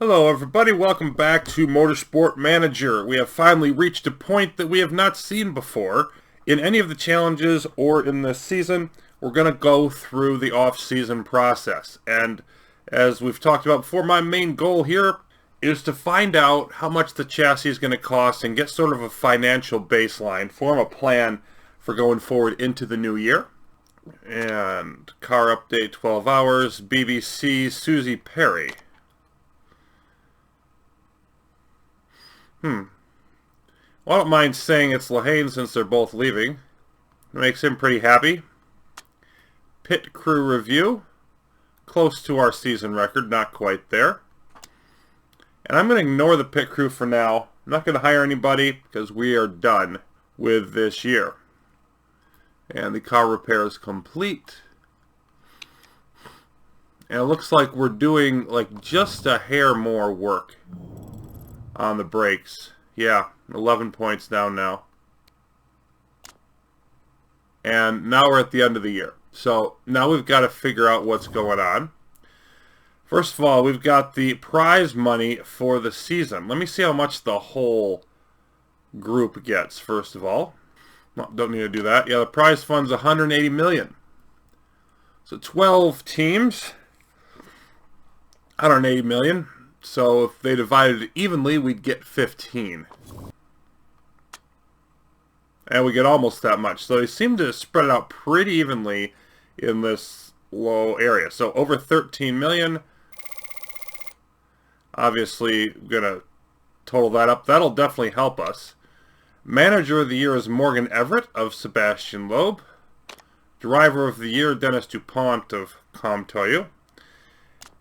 Hello everybody, welcome back to Motorsport Manager. We have finally reached a point that we have not seen before in any of the challenges or in this season. We're going to go through the off-season process. And as we've talked about before, my main goal here is to find out how much the chassis is going to cost and get sort of a financial baseline, form a plan for going forward into the new year. And car update 12 hours, BBC, Susie Perry. Well, I don't mind saying it's Lehane since they're both leaving. It makes him pretty happy. Pit crew review. Close to our season record, not quite there. And I'm going to ignore the pit crew for now. I'm not going to hire anybody because we are done with this year. And the car repair is complete. And it looks like we're doing like just a hair more work on the brakes. Yeah, 11 points down now. And now we're at the end of the year. So now we've got to figure out what's going on. First of all, we've got the prize money for the season. Let me see how much the whole group gets, first of all. Well, don't need to do that. Yeah, the prize fund's $180 million. So 12 teams, $180 million. So if they divided it evenly, we'd get 15. And we get almost that much. So they seem to spread it out pretty evenly in this low area. So over 13 million. Obviously, going to total that up. That'll definitely help us. Manager of the Year is Morgan Everett of Sebastian Loeb. Driver of the Year, Dennis DuPont of Comtoyu.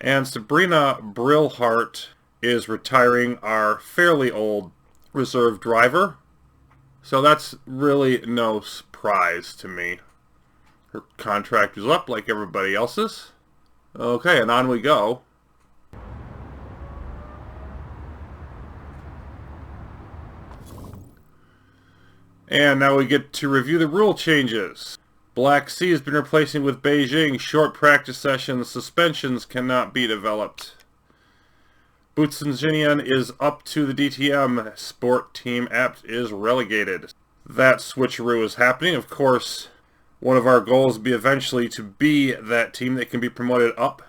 And Sabrina Brillhart is retiring, our fairly old reserve driver. So that's really no surprise to me. Her contract is up like everybody else's. Okay, and on we go. And now we get to review the rule changes. Black Sea has been replacing with Beijing. Short practice sessions. Suspensions cannot be developed. Bootsenjinian is up to the DTM. Sport Team Apt is relegated. That switcheroo is happening. Of course, one of our goals will be eventually to be that team that can be promoted up.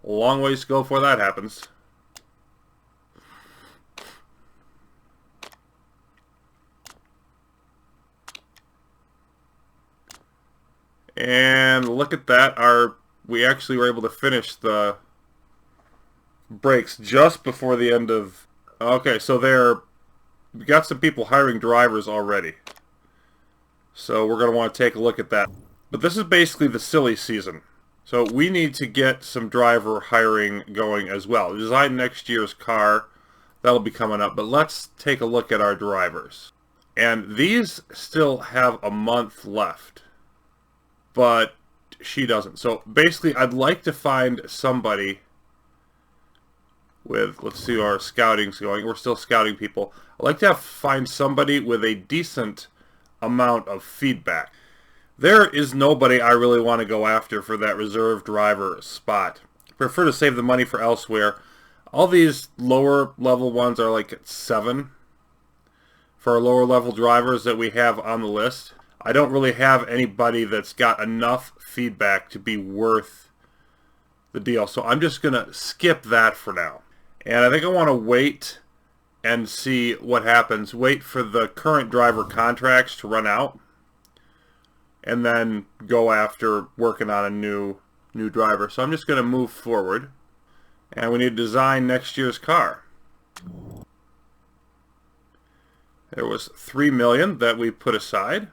A long ways to go before that happens. And look at that, we actually were able to finish the breaks just before the end of... Okay, so we got some people hiring drivers already. So we're going to want to take a look at that. But this is basically the silly season. So we need to get some driver hiring going as well. Design next year's car, that'll be coming up. But let's take a look at our drivers. And these still have a month left. But she doesn't. So basically, I'd like to find somebody with, let's see how our scouting's going. We're still scouting people. I'd like to find somebody with a decent amount of feedback. There is nobody I really want to go after for that reserve driver spot. I prefer to save the money for elsewhere. All these lower level ones are like at 7 for our lower level drivers that we have on the list. I don't really have anybody that's got enough feedback to be worth the deal. So I'm just going to skip that for now. And I think I want to wait and see what happens. Wait for the current driver contracts to run out. And then go after working on a new driver. So I'm just going to move forward. And we need to design next year's car. There was $3 million that we put aside.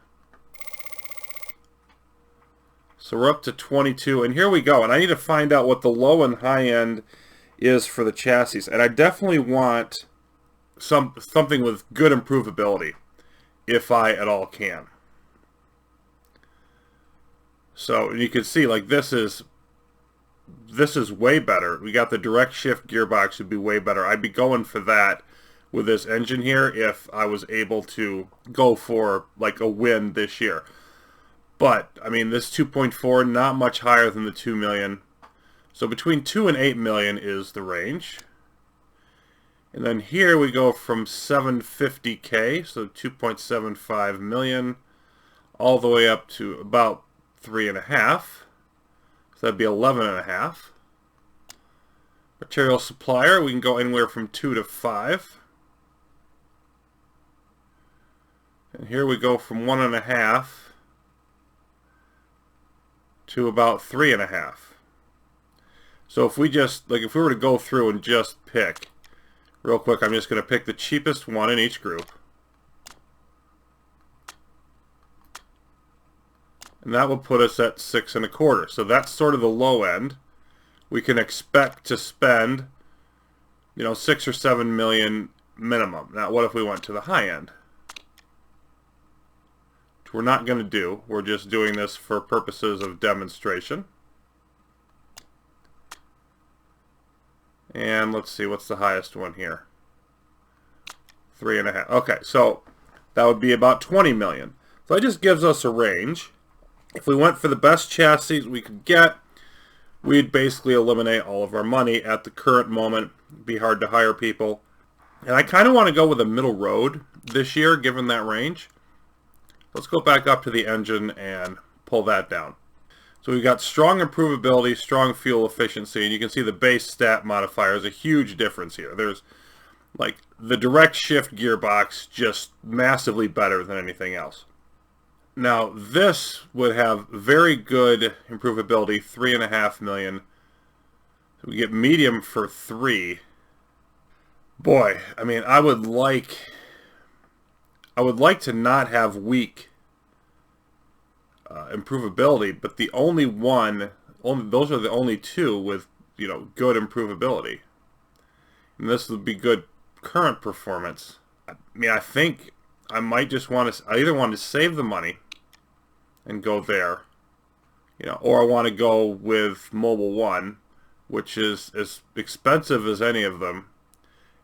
So we're up to 22, and here we go. And I need to find out what the low and high end is for the chassis. And I definitely want something with good improvability, if I at all can. So you can see, like, this is way better. We got the direct shift gearbox would be way better. I'd be going for that with this engine here if I was able to go for like a win this year. But, I mean, this 2.4, not much higher than the 2 million. So between 2 and 8 million is the range. And then here we go from 750K, so 2.75 million, all the way up to about 3.5. So that'd be 11.5. Material supplier, we can go anywhere from 2 to 5. And here we go from 1.5 to about 3.5. So if we just, like if we were to go through and just pick, real quick, I'm just going to pick the cheapest one in each group. And that will put us at 6.25. So that's sort of the low end. We can expect to spend, 6 or 7 million minimum. Now, what if we went to the high end? Which we're not going to do. We're just doing this for purposes of demonstration. And let's see, what's the highest one here? 3.5. Okay, so that would be about 20 million. So that just gives us a range. If we went for the best chassis we could get, we'd basically eliminate all of our money at the current moment. It'd be hard to hire people. And I kind of want to go with a middle road this year, given that range. Let's go back up to the engine and pull that down. So we've got strong improvability, strong fuel efficiency, and you can see the base stat modifier is a huge difference here. There's like the direct shift gearbox just massively better than anything else. Now this would have very good improvability, 3.5 million. So we get medium for 3. Boy, I mean, I would like to not have weak improvability, but the only those are the only two with good improvability, and this would be good current performance. I mean, I think I might just I either want to save the money and go there, or I want to go with Mobile One, which is as expensive as any of them,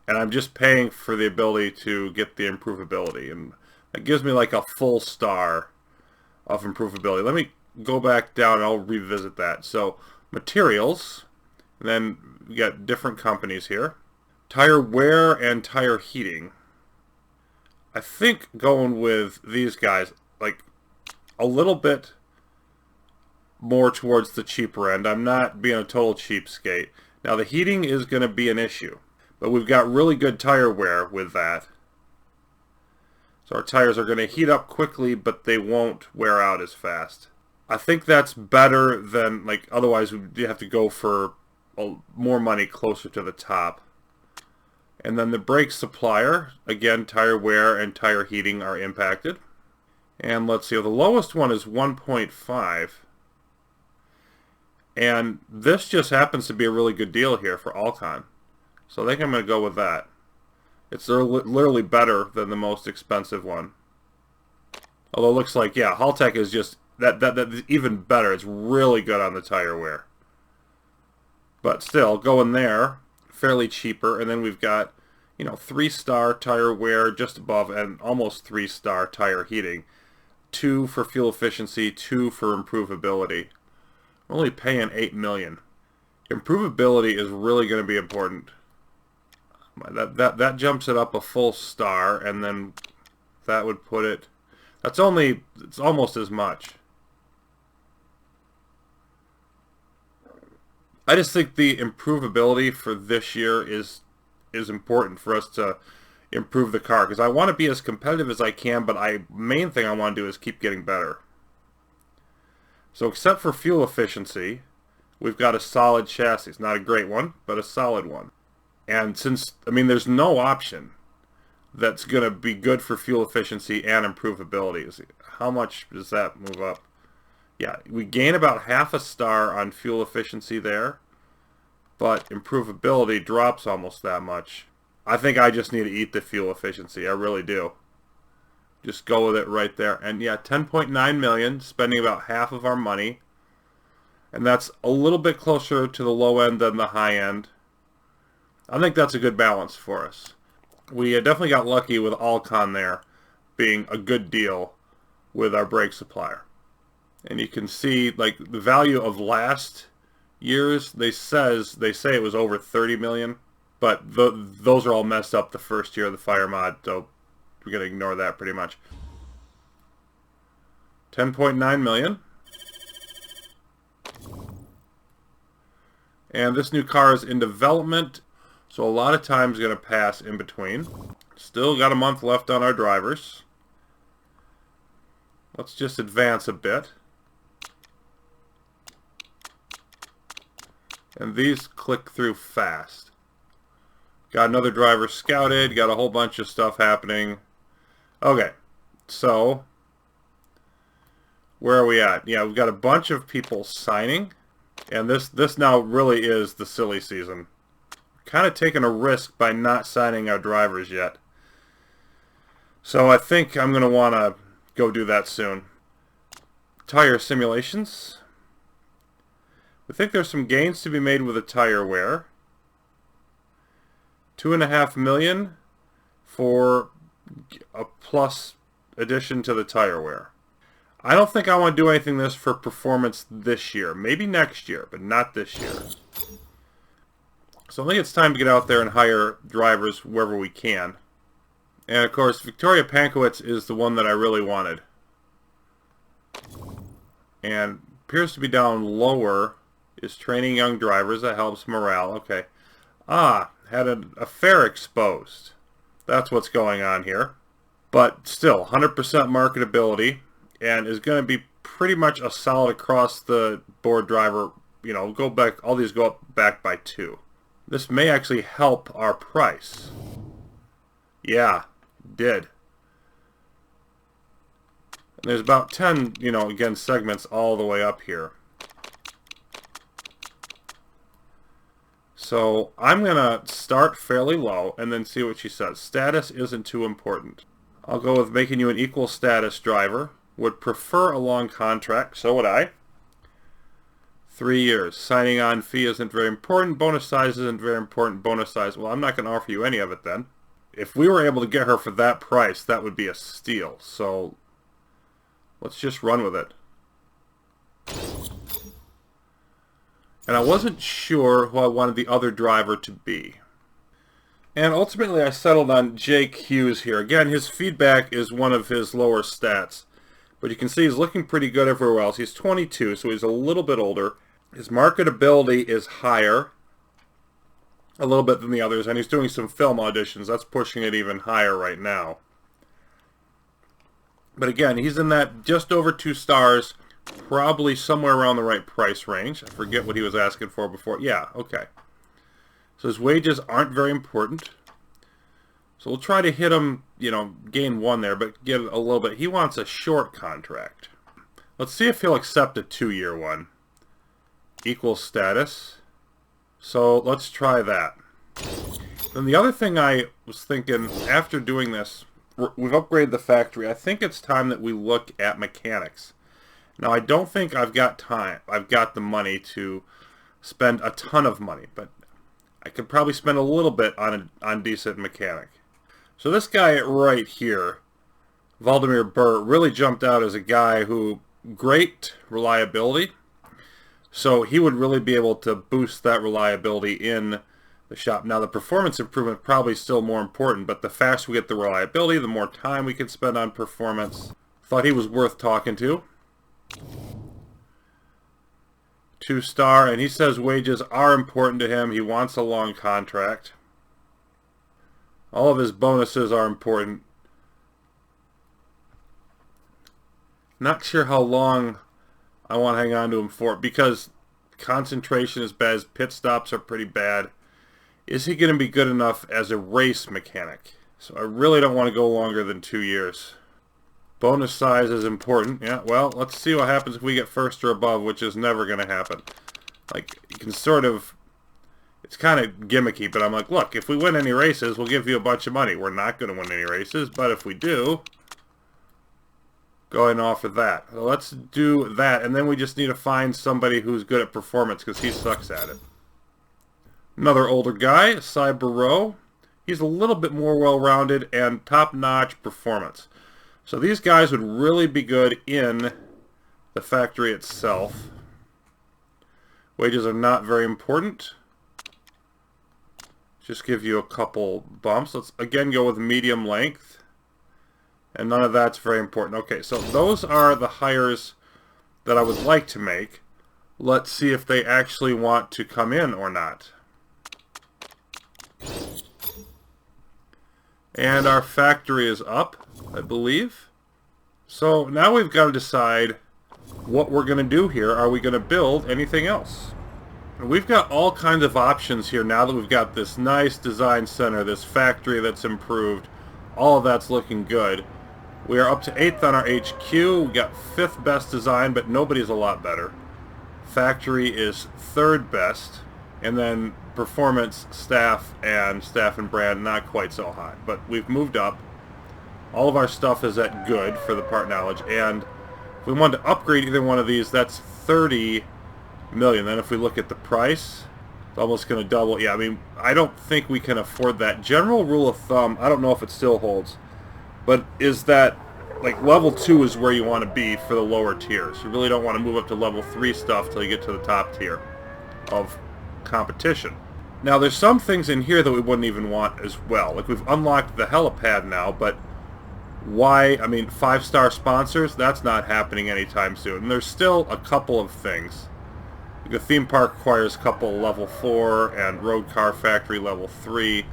and I'm just paying for the ability to get the improvability, and it gives me like a full star of improvability. Let me go back down and I'll revisit that. So materials, and then we got different companies here. Tire wear and tire heating. I think going with these guys, like a little bit more towards the cheaper end. I'm not being a total cheapskate. Now the heating is going to be an issue, but we've got really good tire wear with that. So our tires are going to heat up quickly, but they won't wear out as fast. I think that's better than, like, otherwise we have to go for more money closer to the top. And then the brake supplier, again, tire wear and tire heating are impacted. And let's see, the lowest one is 1.5. And this just happens to be a really good deal here for Alcon. So I think I'm going to go with that. It's literally better than the most expensive one. Although it looks like, yeah, Haltech is just, that's even better. It's really good on the tire wear. But still, going there, fairly cheaper. And then we've got, 3-star tire wear just above and almost 3-star tire heating. 2 for fuel efficiency, 2 for improvability. We're only paying 8 million. Improvability is really going to be important. That jumps it up a full star, and then that would put it, it's almost as much. I just think the improvability for this year is important for us to improve the car, because I want to be as competitive as I can, but main thing I want to do is keep getting better. So except for fuel efficiency, we've got a solid chassis. Not a great one, but a solid one. And since, there's no option that's going to be good for fuel efficiency and improvability. How much does that move up? Yeah, we gain about half a star on fuel efficiency there, but improvability drops almost that much. I think I just need to eat the fuel efficiency. I really do. Just go with it right there. And yeah, 10.9 million, spending about half of our money. And that's a little bit closer to the low end than the high end. I think that's a good balance for us. We definitely got lucky with Alcon there being a good deal with our brake supplier. And you can see, like, the value of last year's, they say it was over 30 million. But those are all messed up the first year of the fire mod, so we're going to ignore that pretty much. 10.9 million. And this new car is in development, so a lot of time is going to pass in between. Still got a month left on our drivers. Let's just advance a bit. And these click through fast. Got another driver scouted, got a whole bunch of stuff happening. Okay, so where are we at? Yeah, we've got a bunch of people signing. And this now really is the silly season. Kind of taking a risk by not signing our drivers yet. So I think I'm going to want to go do that soon. Tire simulations. We think there's some gains to be made with the tire wear. 2.5 million for a plus addition to the tire wear. I don't think I want to do anything this for performance this year. Maybe next year, but not this year. So I think it's time to get out there and hire drivers wherever we can. And of course, Victoria Pankowitz is the one that I really wanted. And appears to be down lower is training young drivers. That helps morale. Okay. Ah, had an affair exposed. That's what's going on here. But still, 100% marketability. And is going to be pretty much a solid across the board driver. You know, go back. All these go up back by 2. This may actually help our price. Yeah, did. And there's about 10, you know, again, segments all the way up here. So I'm going to start fairly low and then see what she says. Status isn't too important. I'll go with making you an equal status driver. Would prefer a long contract, so would I. 3 years. Signing on fee isn't very important. Bonus size isn't very important. Bonus size, well, I'm not going to offer you any of it then. If we were able to get her for that price, that would be a steal. So let's just run with it. And I wasn't sure who I wanted the other driver to be. And ultimately I settled on Jake Hughes here. Again, his feedback is one of his lower stats. But you can see he's looking pretty good everywhere else. He's 22, so he's a little bit older. His marketability is higher a little bit than the others, and he's doing some film auditions. That's pushing it even higher right now. But again, he's in that just over 2 stars, probably somewhere around the right price range. I forget what he was asking for before. Yeah, okay. So his wages aren't very important. So we'll try to hit him, you know, gain 1 there, but give a little bit. He wants a short contract. Let's see if he'll accept a 2-year one. Equal status. So let's try that. Then the other thing I was thinking, after doing this, we've upgraded the factory. I think it's time that we look at mechanics. Now, I don't think I've got time. I've got the money to spend a ton of money, but I could probably spend a little bit on decent mechanic. So this guy right here, Valdemir Burr, really jumped out as a guy who, great reliability. So he would really be able to boost that reliability in the shop. Now the performance improvement probably still more important, but the faster we get the reliability, the more time we can spend on performance. Thought he was worth talking to. 2-star, and he says wages are important to him. He wants a long contract. All of his bonuses are important. Not sure how long I want to hang on to him for, because concentration is bad. His pit stops are pretty bad. Is he going to be good enough as a race mechanic? So I really don't want to go longer than 2 years. Bonus size is important. Yeah, well, let's see what happens if we get first or above, which is never going to happen. Like, you can sort of... It's kind of gimmicky, but I'm like, look, if we win any races, we'll give you a bunch of money. We're not going to win any races, but if we do, go ahead and offer that. So let's do that, and then we just need to find somebody who's good at performance, because he sucks at it. Another older guy, Cy Barreau. He's a little bit more well-rounded and top-notch performance. So these guys would really be good in the factory itself. Wages are not very important. Just give you a couple bumps. Let's again go with medium length. And none of that's very important. Okay, so those are the hires that I would like to make. Let's see if they actually want to come in or not. And our factory is up, I believe. So now we've got to decide what we're going to do here. Are we going to build anything else? And we've got all kinds of options here now that we've got this nice design center, this factory that's improved. All of that's looking good. We are up to 8th on our HQ. We got 5th best design, but nobody's a lot better. Factory is 3rd best. And then performance, staff and brand not quite so high. But we've moved up. All of our stuff is at good for the part knowledge. And if we wanted to upgrade either one of these, that's 30 million. Then if we look at the price, it's almost going to double. Yeah, I mean, I don't think we can afford that. General rule of thumb, I don't know if it still holds, but is that like level 2 is where you want to be for the lower tiers. You really don't want to move up to level 3 stuff till you get to the top tier of competition. Now there's some things in here that we wouldn't even want as well. Like we've unlocked the helipad now, but why? I mean, 5-star sponsors, that's not happening anytime soon. And there's still a couple of things. The theme park requires a couple level 4 and road car factory level 3.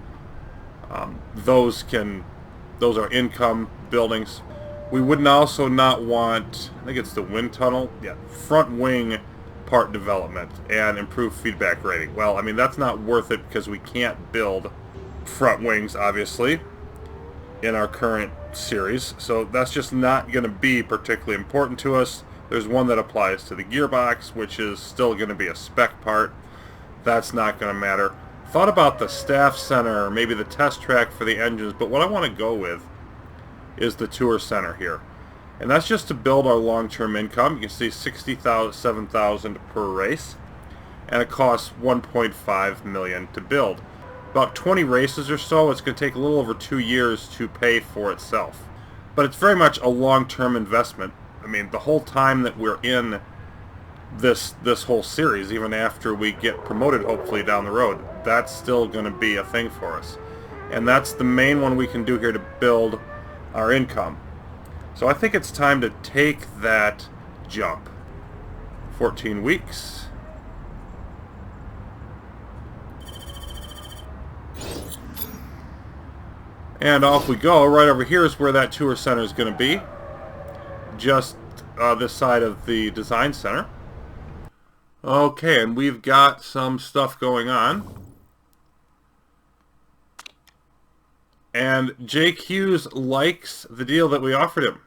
Those are income buildings. We would also not want, I think it's the wind tunnel, yeah, front wing part development and improved feedback rating. Well, I mean, that's not worth it because we can't build front wings, obviously, in our current series. So that's just not going to be particularly important to us. There's one that applies to the gearbox, which is still going to be a spec part. That's not going to matter. Thought about the staff center, maybe the test track for the engines, but what I want to go with is the tour center here. And that's just to build our long-term income. You can see $67,000 per race, and it costs $1.5 million to build. About 20 races or so. It's going to take a little over 2 years to pay for itself. But it's very much a long-term investment. I mean, the whole time that we're in this whole series, even after we get promoted hopefully down the road, that's still going to be a thing for us. And that's the main one we can do here to build our income. So I think it's time to take that jump. 14 weeks. And off we go. Right over here is where that tour center is going to be. Just this side of the design center. Okay, and we've got some stuff going on. And Jake Hughes likes the deal that we offered him.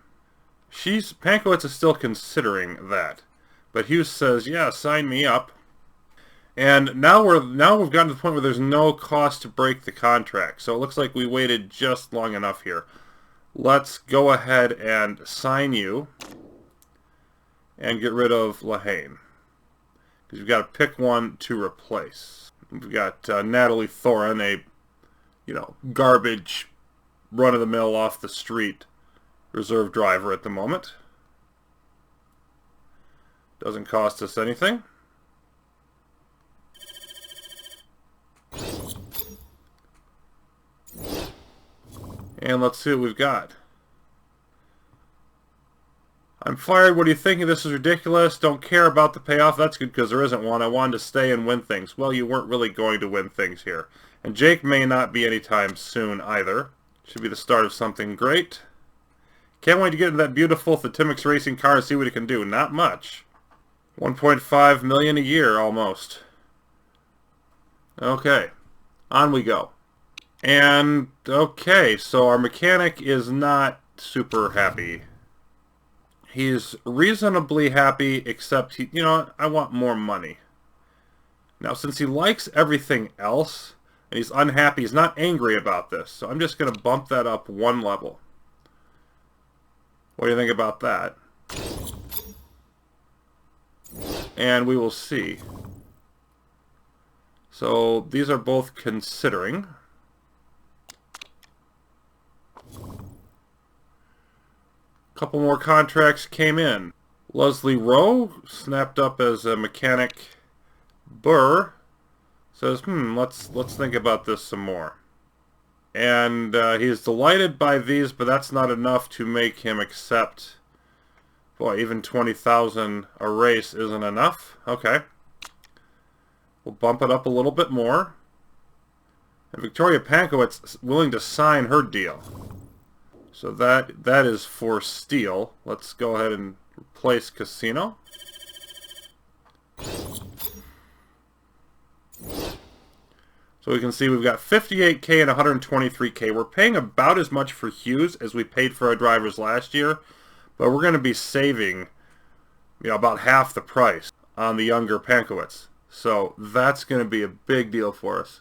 Pankowitz is still considering that. But Hughes says, yeah, sign me up. And now we've gotten to the point where there's no cost to break the contract. So it looks like we waited just long enough here. Let's go ahead and sign you and get rid of Lahane. Because we've got to pick one to replace. We've got Natalie Thorin, a garbage, run-of-the-mill, off-the-street reserve driver at the moment. Doesn't cost us anything. And let's see what we've got. I'm fired. What are you thinking? This is ridiculous. Don't care about the payoff. That's good because there isn't one. I wanted to stay and win things. Well, you weren't really going to win things here. And Jake may not be anytime soon either. Should be the start of something great. Can't wait to get into that beautiful Thotimx Racing car and see what it can do. Not much. 1.5 million a year almost. Okay. On we go. And, okay, so our mechanic is not super happy. He's reasonably happy, except, I want more money. Now, since he likes everything else, and he's unhappy, he's not angry about this, so I'm just going to bump that up one level. What do you think about that? And we will see. So, these are both considering. Couple more contracts came in. Leslie Rowe snapped up as a mechanic. Burr Says, let's think about this some more. And he's delighted by these, but that's not enough to make him accept. Boy, even 20,000 a race isn't enough. Okay. We'll bump it up a little bit more. And Victoria Pankowitz willing to sign her deal. So that is for steel. Let's go ahead and replace casino. So we can see we've got 58K and 123K. We're paying about as much for Hughes as we paid for our drivers last year, but we're going to be saving, about half the price on the younger Pankowitz. So that's going to be a big deal for us.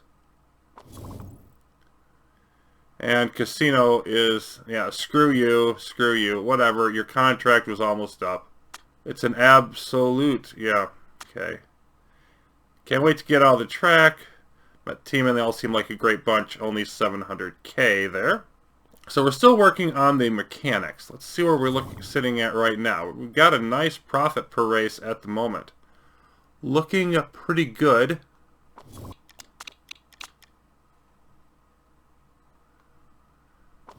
And casino is, screw you, whatever. Your contract was almost up. It's an absolute, okay. Can't wait to get out of the track. But team and they all seem like a great bunch. Only 700K there. So we're still working on the mechanics. Let's see where we're sitting at right now. We've got a nice profit per race at the moment. Looking pretty good.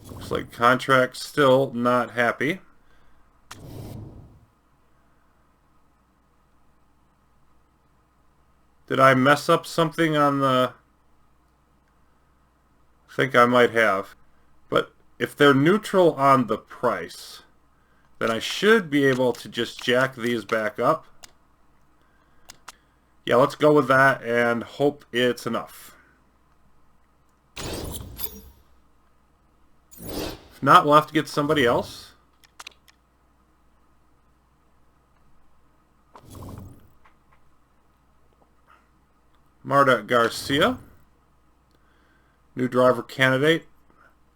Looks like contract still not happy. Did I mess up something on the... I think I might have. But if they're neutral on the price, then I should be able to just jack these back up. Yeah, let's go with that and hope it's enough. If not, we'll have to get somebody else. Marta Garcia, new driver candidate.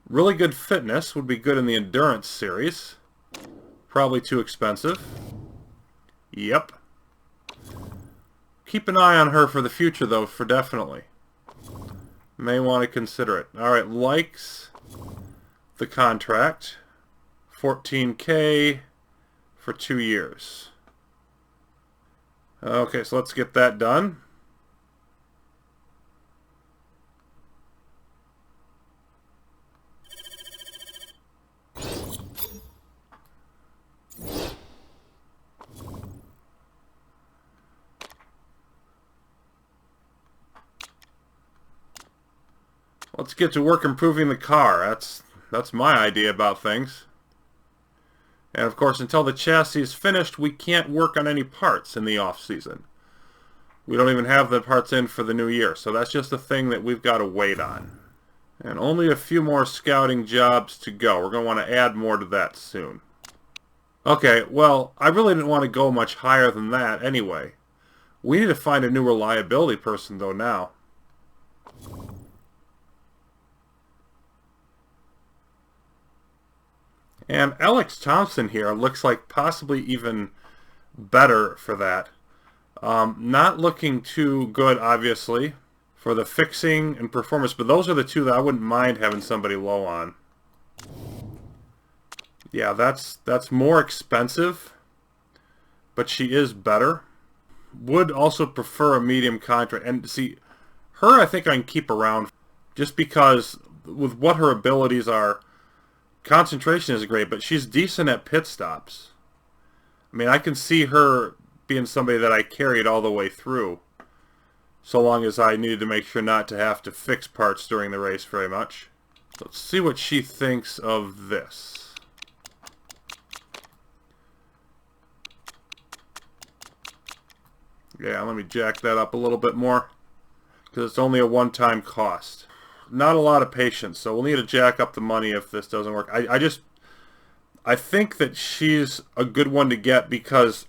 Really good fitness, would be good in the endurance series. Probably too expensive. Yep. Keep an eye on her for the future, though, for definitely. May want to consider it. Alright, likes the contract. 14K for 2 years. Okay, so let's get that done. Let's get to work improving the car. That's my idea about things. And of course, until the chassis is finished, we can't work on any parts in the off-season. We don't even have the parts in for the new year, so that's just a thing that we've got to wait on. And only a few more scouting jobs to go. We're going to want to add more to that soon. Okay, well, I really didn't want to go much higher than that anyway. We need to find a new reliability person, though, now. And Alex Thompson here looks like possibly even better for that. Not looking too good, obviously, for the fixing and performance, but those are the two that I wouldn't mind having somebody low on. Yeah, that's more expensive, but she is better. Would also prefer a medium contract. And see, her I think I can keep around just because with what her abilities are, concentration is great, but she's decent at pit stops. I mean, I can see her being somebody that I carried all the way through, so long as I needed to make sure not to have to fix parts during the race very much. Let's see what she thinks of this. Yeah, let me jack that up a little bit more, because it's only a one-time cost. Not a lot of patience, so we'll need to jack up the money if this doesn't work. I think that she's a good one to get because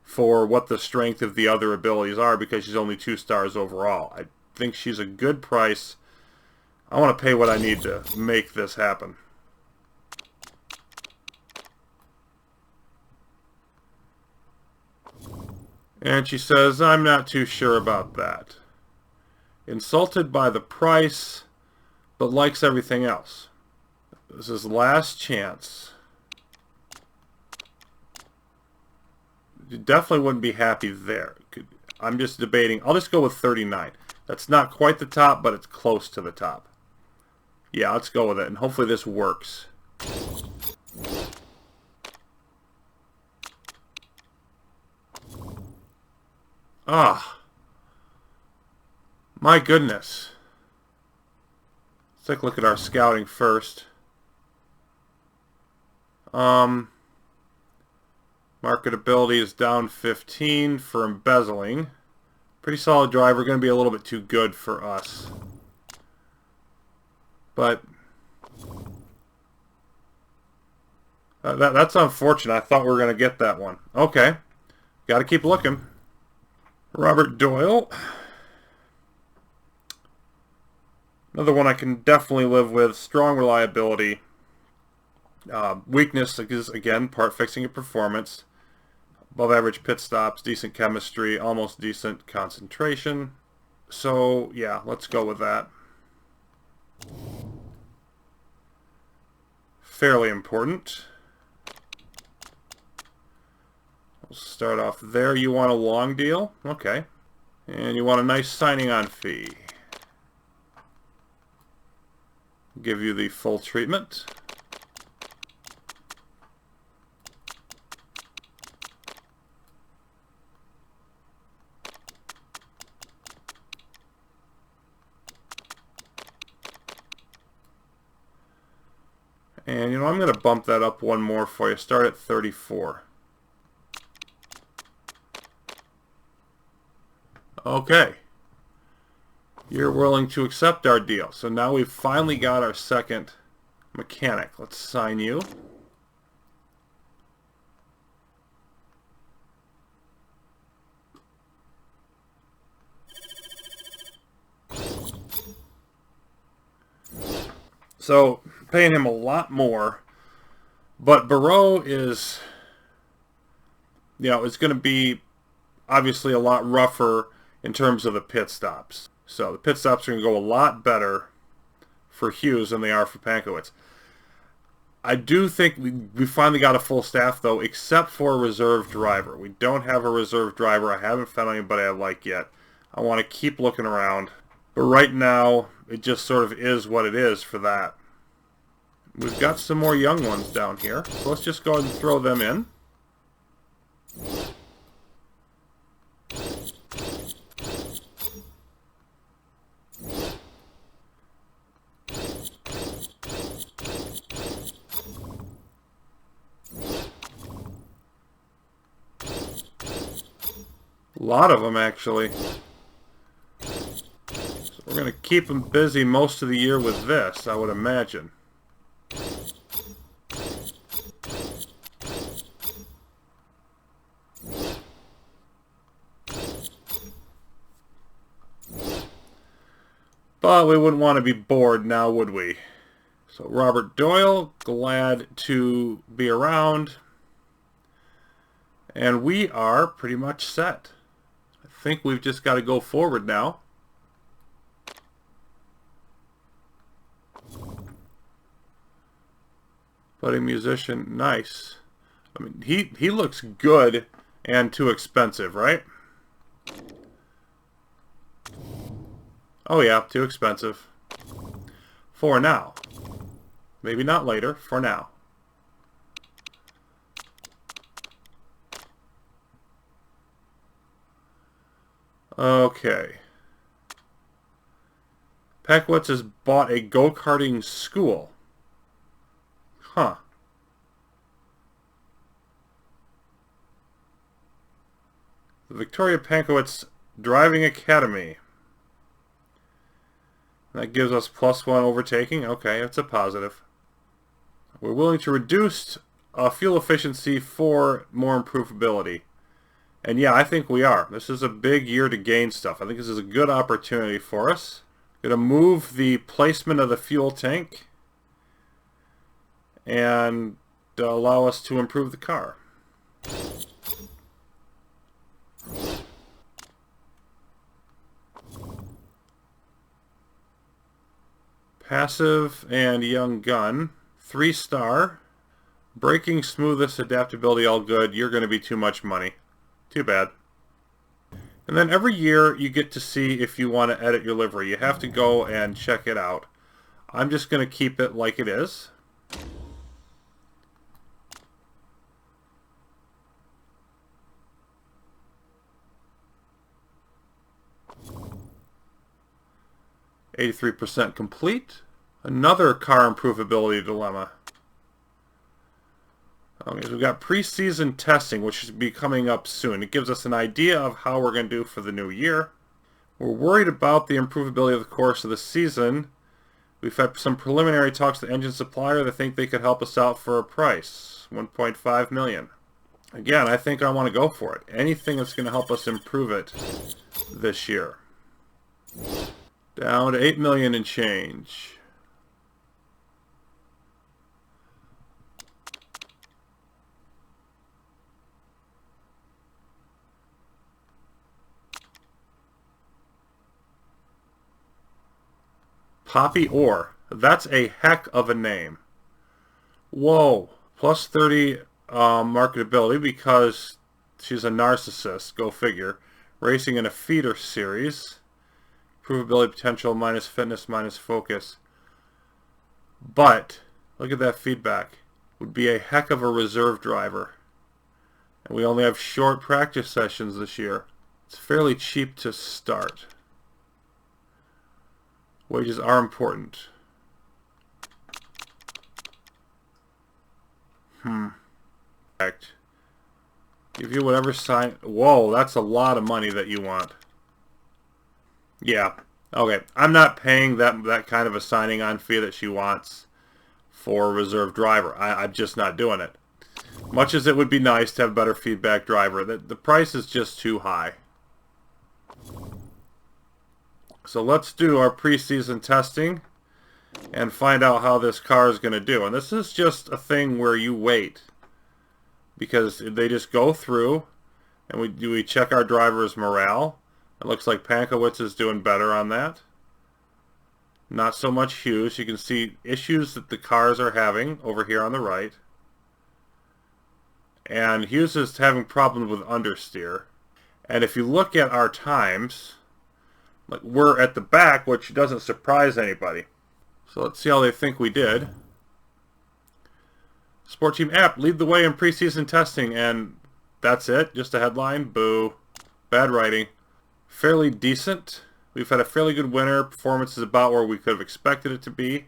for what the strength of the other abilities are, because she's only 2 stars overall. I think she's a good price. I want to pay what I need to make this happen. And she says, I'm not too sure about that. Insulted by the price, but likes everything else. This is last chance. You definitely wouldn't be happy there. I'm just debating. I'll just go with 39. That's not quite the top, but it's close to the top. Yeah, let's go with it, and hopefully this works. Ah, my goodness. Let's take a look at our scouting first. Marketability is down 15 for embezzling. Pretty solid driver, going to be a little bit too good for us. But that's unfortunate. I thought we were going to get that one. Okay, got to keep looking. Robert Doyle. Another one I can definitely live with. Strong reliability. Weakness is, again, part fixing and performance. Above average pit stops, decent chemistry, almost decent concentration. So, yeah, let's go with that. Fairly important. We'll start off there. You want a long deal? Okay. And you want a nice signing on fee. Give you the full treatment. And, you know, I'm going to bump that up one more for you. Start at 34. Okay. You're willing to accept our deal. So now we've finally got our second mechanic. Let's sign you. So, paying him a lot more, but Barreau is, you know, it's going to be obviously a lot rougher in terms of the pit stops. So the pit stops are going to go a lot better for Hughes than they are for Pankowitz. I do think we finally got a full staff, though, except for a reserve driver. We don't have a reserve driver. I haven't found anybody I like yet. I want to keep looking around. But right now, it just sort of is what it is for that. We've got some more young ones down here, so let's just go ahead and throw them in. A lot of them, actually. So we're going to keep them busy most of the year with this, I would imagine. But we wouldn't want to be bored now, would we? So Robert Doyle, glad to be around. And we are pretty much set. I think we've just got to go forward now. Budding musician, nice. I mean, he looks good and too expensive, right? Oh yeah, too expensive. For now. Maybe not later, for now. Okay. Pankowitz has bought a go-karting school. Huh. The Victoria Pankowitz Driving Academy. That gives us +1 overtaking. Okay, that's a positive. We're willing to reduce fuel efficiency for more improvability. And yeah, I think we are. This is a big year to gain stuff. I think this is a good opportunity for us. Going to move the placement of the fuel tank and allow us to improve the car. Passive and young gun. 3-star. Braking, smoothness, adaptability, all good. You're going to be too much money. Too bad. And then every year you get to see if you want to edit your livery. You have to go and check it out. I'm just going to keep it like it is. %83 complete. Another car improvability dilemma. Okay, so we've got preseason testing, which should be coming up soon. It gives us an idea of how we're going to do for the new year. We're worried about the improvability of the course of the season. We've had some preliminary talks to the engine supplier that think they could help us out for a price, $1.5 million. Again, I think I want to go for it. Anything that's going to help us improve it this year. Down to $8 million and change. Poppy Orr. That's a heck of a name. Whoa. Plus 30 marketability because she's a narcissist. Go figure. Racing in a feeder series. Provability potential minus fitness minus focus. But, look at that feedback. Would be a heck of a reserve driver. And we only have short practice sessions this year. It's fairly cheap to start. Wages are important. Give you whatever sign. Whoa, that's a lot of money that you want. Yeah. Okay. I'm not paying that kind of a signing on fee that she wants for a reserve driver. I'm just not doing it. Much as it would be nice to have a better feedback driver, the price is just too high. So let's do our preseason testing and find out how this car is going to do. And this is just a thing where you wait, because they just go through and we check our driver's morale. It looks like Pankowitz is doing better on that. Not so much Hughes. You can see issues that the cars are having over here on the right. And Hughes is having problems with understeer. And if you look at our times, like we're at the back, which doesn't surprise anybody. So let's see how they think we did. Sport Team app, lead the way in preseason testing, and that's it. Just a headline. Boo. Bad writing. Fairly decent. We've had a fairly good winter. Performance is about where we could have expected it to be.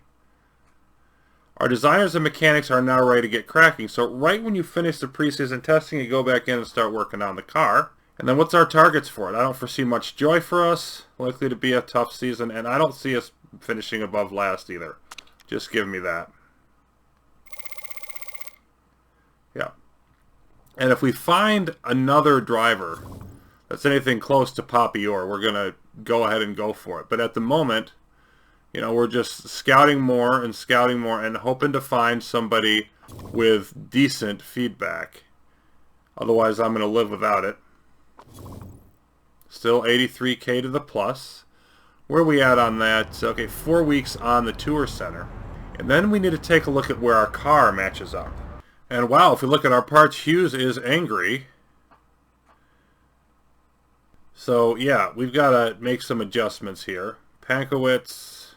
Our designers and mechanics are now ready to get cracking. So right when you finish the preseason testing, you go back in and start working on the car. And then what's our targets for it? I don't foresee much joy for us. Likely to be a tough season. And I don't see us finishing above last either. Just give me that. Yeah. And if we find another driver that's anything close to Poppy Orr, we're going to go ahead and go for it. But at the moment, you know, we're just scouting more and hoping to find somebody with decent feedback. Otherwise, I'm going to live without it. Still 83K to the plus. Where are we at on that? Okay, 4 weeks on the Tour Center. And then we need to take a look at where our car matches up. And wow, if we look at our parts, Hughes is angry. So yeah, we've got to make some adjustments here. Pankowitz,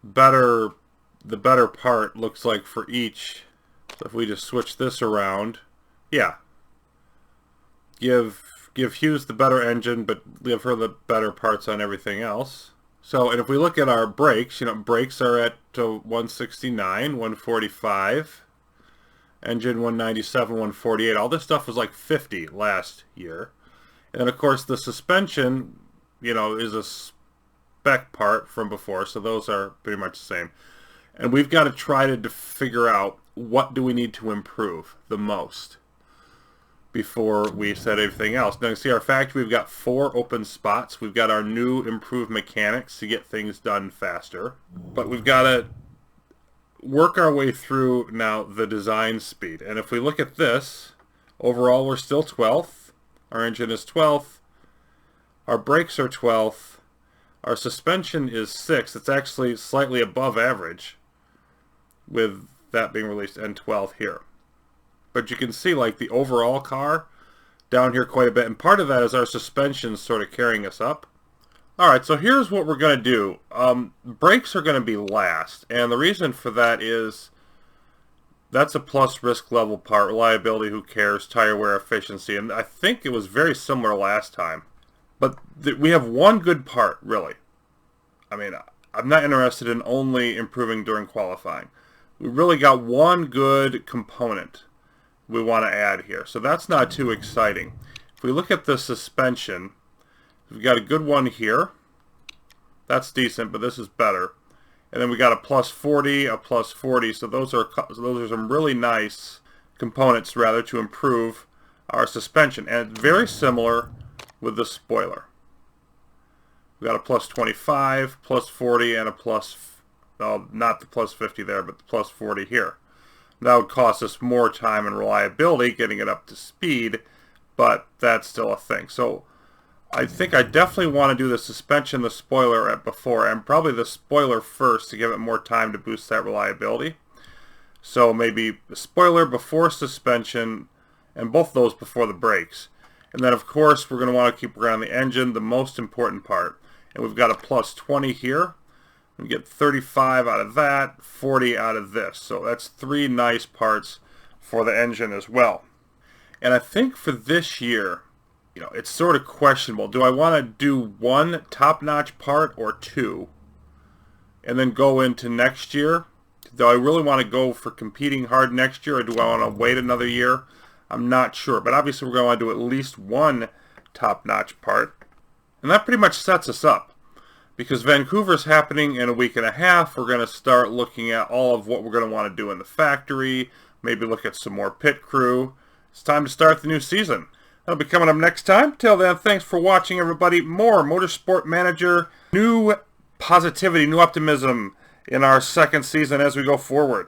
the better part looks like for each. So if we just switch this around, yeah. Give Hughes the better engine, but give her the better parts on everything else. So, and if we look at our brakes, you know, brakes are at 169, 145, engine 197, 148. All this stuff was like 50 last year. And then, of course, the suspension, you know, is a spec part from before, so those are pretty much the same. And we've got to try to figure out what do we need to improve the most before we set everything else. Now you see our factory, we've got 4 open spots. We've got our new improved mechanics to get things done faster. But we've got to work our way through now the design speed. And if we look at this, overall we're still 12th. Our engine is 12th. Our brakes are 12th. Our suspension is 6th. It's actually slightly above average with that being released, and 12th here. But you can see, like, the overall car down here quite a bit, and part of that is our suspension sort of carrying us up. Alright, so here's what we're going to do. Brakes are going to be last, and the reason for that is that's a plus risk level part. Reliability, who cares, tire wear efficiency, and I think it was very similar last time. But we have one good part, really. I mean, I'm not interested in only improving during qualifying. We really got one good component we want to add here, so that's not too exciting. If we look at the suspension, we've got a good one here. That's decent, but this is better. And then we got a plus 40, a plus 40. So those are some really nice components, rather, to improve our suspension. And it's very similar with the spoiler. We got a plus 25, plus 40, and a plus, well, not the plus 50 there, but the plus 40 here. That would cost us more time and reliability getting it up to speed, but that's still a thing. So I think I definitely want to do the suspension, the spoiler before, and probably the spoiler first to give it more time to boost that reliability. So maybe the spoiler before suspension, and both those before the brakes. And then, of course, we're going to want to keep around the engine, the most important part. And we've got a plus 20 here. We get 35 out of that, 40 out of this. So that's 3 nice parts for the engine as well. And I think for this year, you know, it's sort of questionable. Do I want to do one top-notch part or 2? And then go into next year? Do I really want to go for competing hard next year, or do I want to wait another year? I'm not sure. But obviously we're going to want to do at least one top-notch part. And that pretty much sets us up. Because Vancouver's happening in a week and a half, we're going to start looking at all of what we're going to want to do in the factory. Maybe look at some more pit crew. It's time to start the new season. That'll be coming up next time. Till then, thanks for watching, everybody. More Motorsport Manager, new positivity, new optimism in our second season as we go forward.